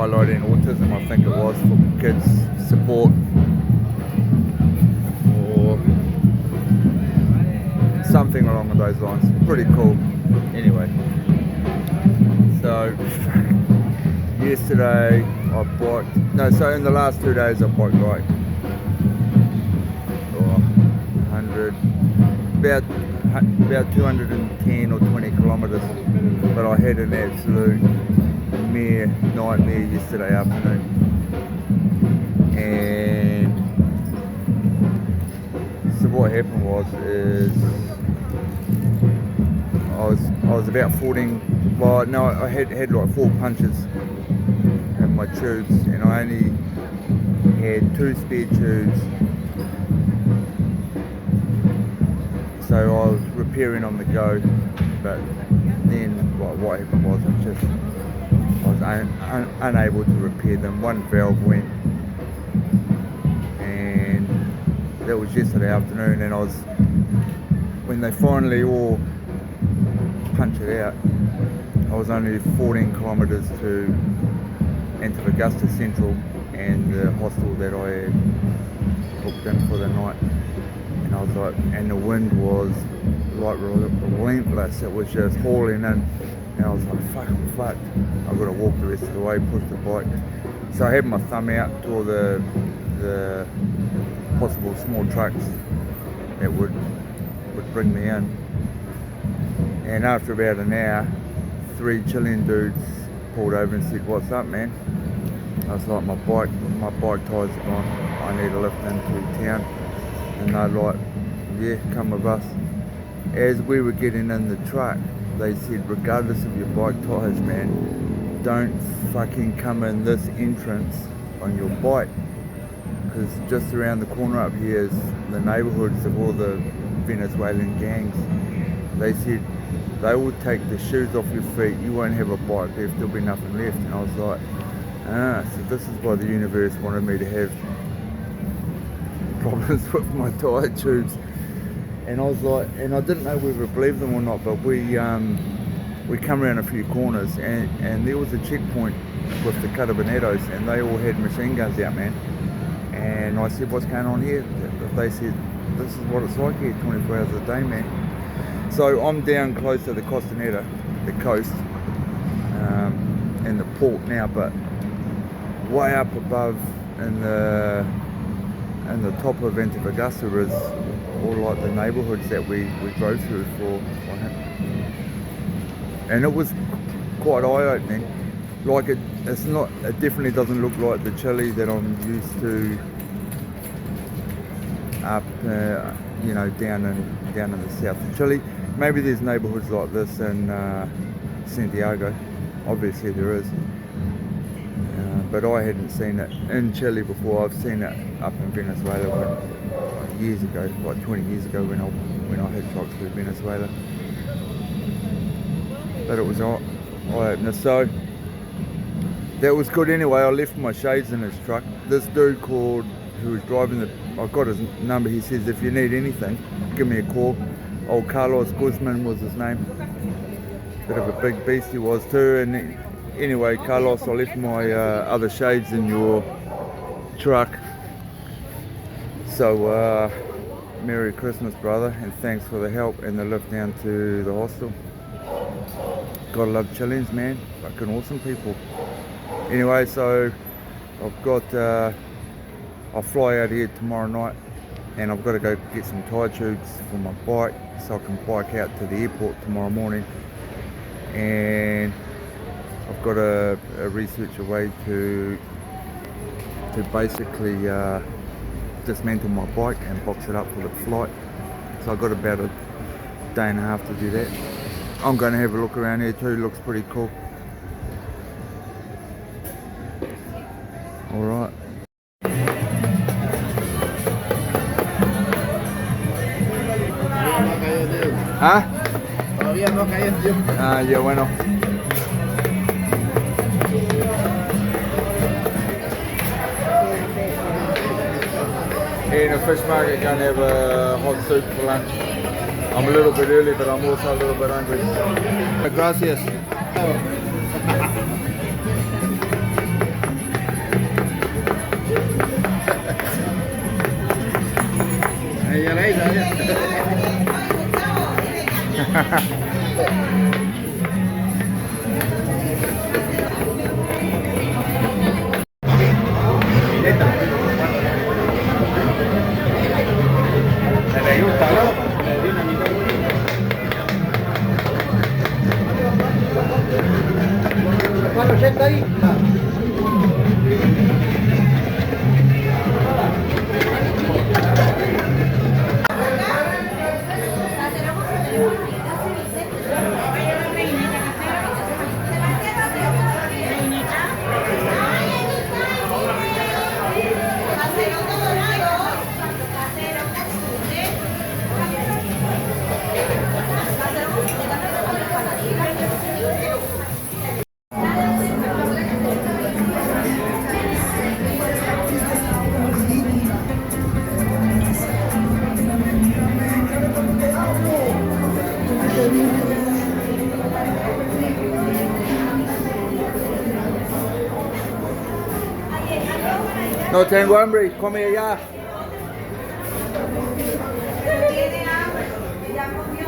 highlighting autism, I think it was, for kids support or something along those lines. Pretty cool. Anyway, so yesterday I biked, no, so in the last 2 days I biked like 100, about 210 or 20 kilometres, but I had an absolute nightmare yesterday afternoon. And so what happened was I was about 14, well no, I had like 4 punches in my tubes, and I only had 2 spare tubes. So I was repairing on the go, but then what happened was I was unable to repair them. One valve went, and that was yesterday afternoon, and when they finally all punched it out, I was only 14 kilometres to Antofagasta Central and the hostel that I had booked in for the night. And I was like, and the wind was like relentless. It was just hauling in, and I was like, fuck, I'm fucked. I've got to walk the rest of the way, push the bike. So I had my thumb out to all the possible small trucks that would bring me in. And after about an hour, 3 Chilean dudes pulled over and said, "What's up, man?" I was like, my bike tyres are gone. I need a lift into town. And they're like, "Yeah, come with us." As we were getting in the truck, they said, regardless of your bike tyres, man, don't fucking come in this entrance on your bike, because just around the corner up here is the neighbourhoods of all the Venezuelan gangs. They said they will take the shoes off your feet, you won't have a bike left, there'll be nothing left. And I was like, so this is why the universe wanted me to have problems with my tyre tubes. And I was like, and I didn't know whether to believe them or not, but we come around a few corners, and there was a checkpoint with the carabineros, and they all had machine guns out, man. And I said, "What's going on here?" They said, "This is what it's like here 24 hours a day, man." So I'm down close to the Costanera, the coast, and the port now, but way up above in the top of Antofagasta is all like the neighbourhoods that we drove through for, and it was quite eye-opening. Like it definitely doesn't look like the Chile that I'm used to up, down in the south of Chile. Maybe there's neighbourhoods like this in Santiago. Obviously there is. But I hadn't seen it in Chile before. I've seen it up in Venezuela years ago, like 20 years ago when I had trucks through Venezuela. But it was eye-opener. So that was good anyway. I left my shades in his truck. This dude who was driving I got his number. He says, "If you need anything, give me a call." Old Carlos Guzman was his name. Bit of a big beast he was too. And anyway, Carlos, I left my other shades in your truck. So Merry Christmas, brother, and thanks for the help and the lift down to the hostel. Gotta love Chileans, man. Fucking awesome people. Anyway, so I've got I'll fly out here tomorrow night, and I've got to go get some tyre tubes for my bike so I can bike out to the airport tomorrow morning. And I've got to research a way to basically dismantle my bike and box it up for the flight. So I've got about a day and a half to do that. I'm going to have a look around here too. Looks pretty cool. Alright. ¿Ah? Todavía no caí en tiempo. Ah, ya bueno. In a fish market, going to have a hot soup for lunch. I'm a little bit early, but I'm also a little bit hungry. Gracias. No tengo hambre, come allá. Tiene hambre, ya comió,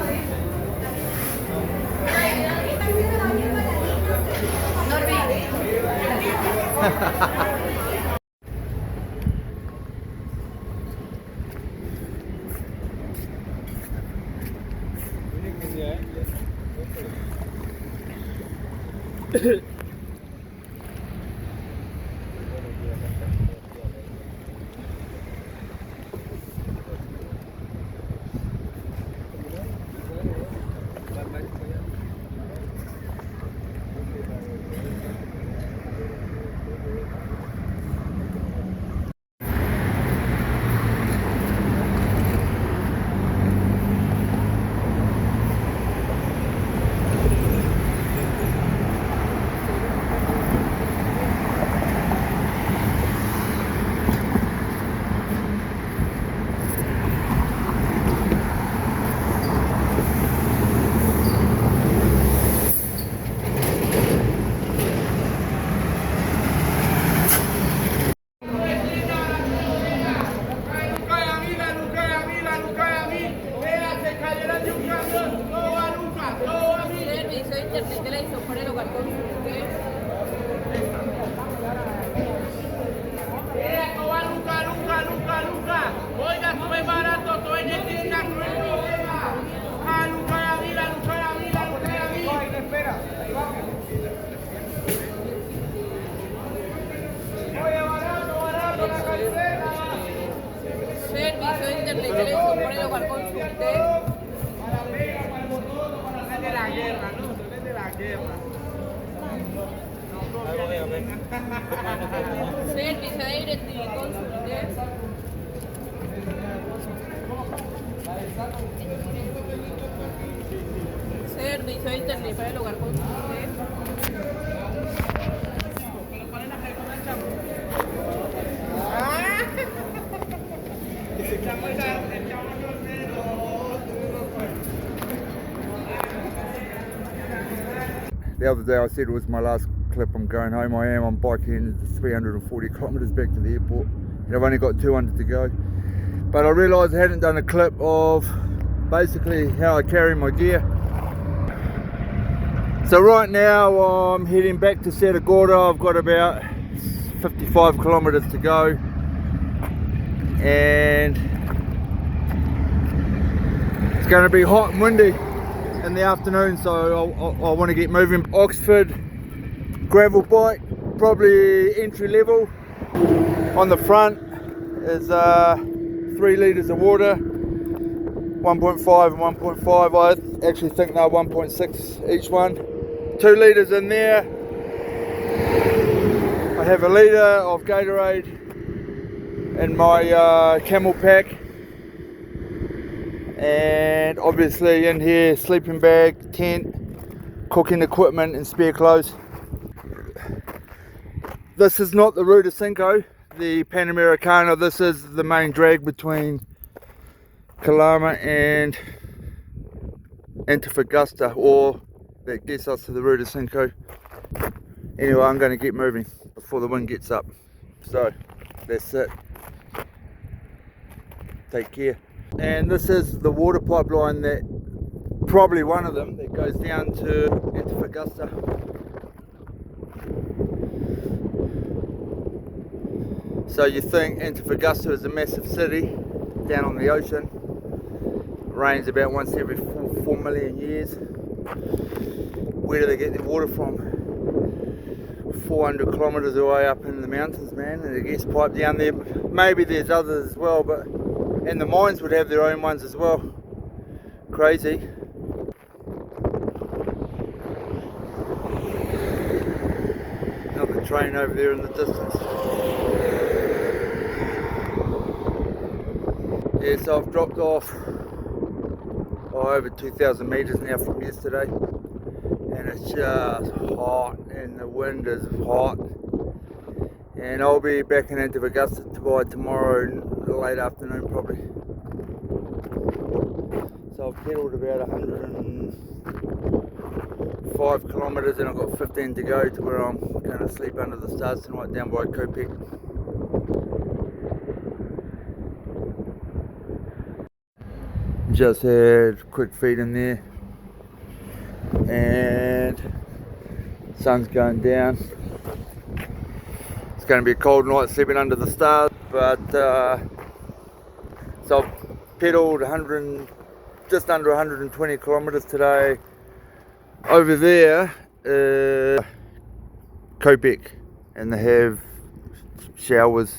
servicio de internet de la hizo por el hogar con Oiga, sube barato, todo en el disastrous. Espera, ahí vamos. Oye, barato, la cartera. servicio de internet de la hizo por el hogar con De la guerra, ¿no? De la guerra. servicio de DirecTV consultes. Servicio de internet para el hogar con The other day I said it was my last clip. I'm going home. I am. I'm biking 340 kilometres back to the airport. And I've only got 200 to go. But I realised I hadn't done a clip of basically how I carry my gear. So right now I'm heading back to Santa Gorda. I've got about 55 kilometres to go. And it's going to be hot and windy in the afternoon, so I want to get moving. Oxford gravel bike, probably entry level. On the front is 3 litres of water, 1.5 and 1.5. I actually think they're 1.6 each one. 2 litres in there. I have a litre of Gatorade in my camel pack. And obviously in here, sleeping bag, tent, cooking equipment and spare clothes. This is not the Ruta Cinco, the Panamericana. This is the main drag between Calama and Antofagasta, or that gets us to the Ruta Cinco. Anyway, I'm going to get moving before the wind gets up. So that's it. Take care. And this is the water pipeline, that probably one of them, that goes down to Antofagasta. So you think Antofagasta is a massive city down on the ocean. It rains about once every 4 million years. Where do they get their water from? 400 kilometres away up in the mountains, man, and it gets piped down there. Maybe there's others as well, but and the mines would have their own ones as well. Crazy. Another train over there in the distance. Yeah, so I've dropped off over 2,000 metres now from yesterday, and it's just hot and the wind is hot. And I'll be back in Antofagasta by tomorrow late afternoon probably. So I've pedalled about 105 kilometres and I've got 15 to go to where I'm going to sleep under the stars tonight down by Kopek. Just had a quick feed in there, and sun's going down. It's going to be a cold night sleeping under the stars, but so I've pedalled just under 120 kilometers today. Over there, Quebec, and they have showers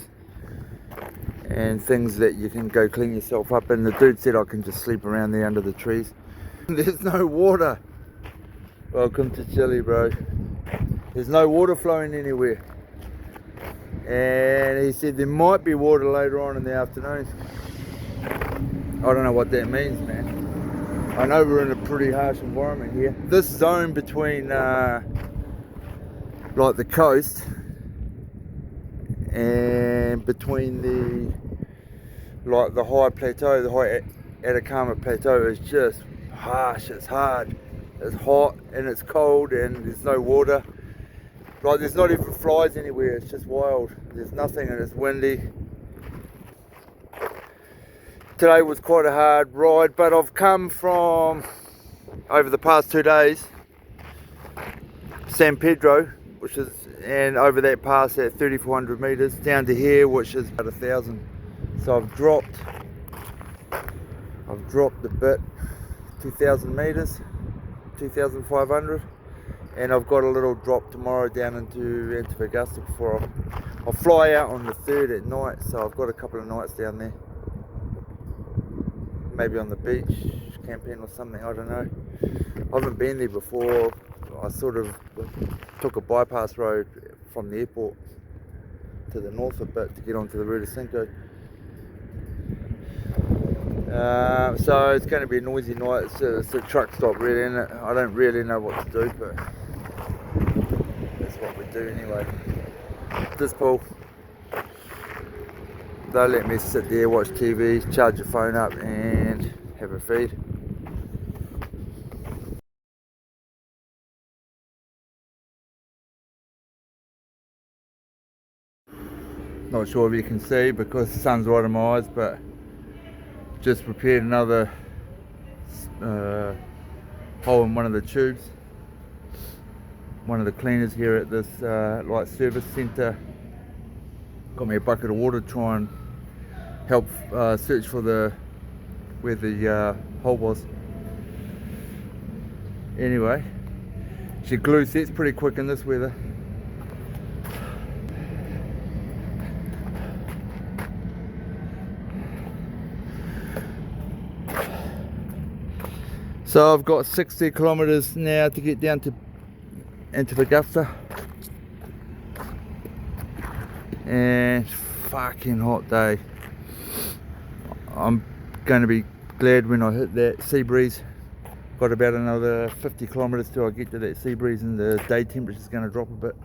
and things that you can go clean yourself up, and the dude said I can just sleep around there under the trees. There's no water. Welcome to Chile, bro. There's no water flowing anywhere, and he said there might be water later on in the afternoon. I don't know what that means, man. I know we're in a pretty harsh environment here. This zone between like the coast and between the high plateau, the high Atacama plateau, is just harsh. It's hard, it's hot, and it's cold, and there's no water. Like, there's not even flies anywhere. It's just wild. There's nothing, and it's windy. Today was quite a hard ride, but I've come from, over the past 2 days, San Pedro, which is, and over that pass at 3,400 meters, down to here, which is about 1,000. So I've dropped a bit, 2,000 meters, 2,500, and I've got a little drop tomorrow down into Antofagasta before I'll fly out on the 3rd at night. So I've got a couple of nights down there, maybe on the beach, camping or something, I don't know. I haven't been there before. I sort of took a bypass road from the airport to the north a bit to get onto the Ruta Cinco. So it's going to be a noisy night. It's a truck stop really, isn't it? I don't really know what to do, but that's what we do anyway. This pool, they'll let me sit there, watch TV, charge your phone up and have a feed. Not sure if you can see because the sun's right in my eyes, but just prepared another hole in one of the tubes. One of the cleaners here at this light service centre got me a bucket of water to try and help search for where the hole was. Anyway, she glue sets pretty quick in this weather. So I've got 60 kilometers now to get down to Antofagasta, and fucking hot day. I'm going to be glad when I hit that sea breeze. Got about another 50 kilometers till I get to that sea breeze, and the day temperature is going to drop a bit.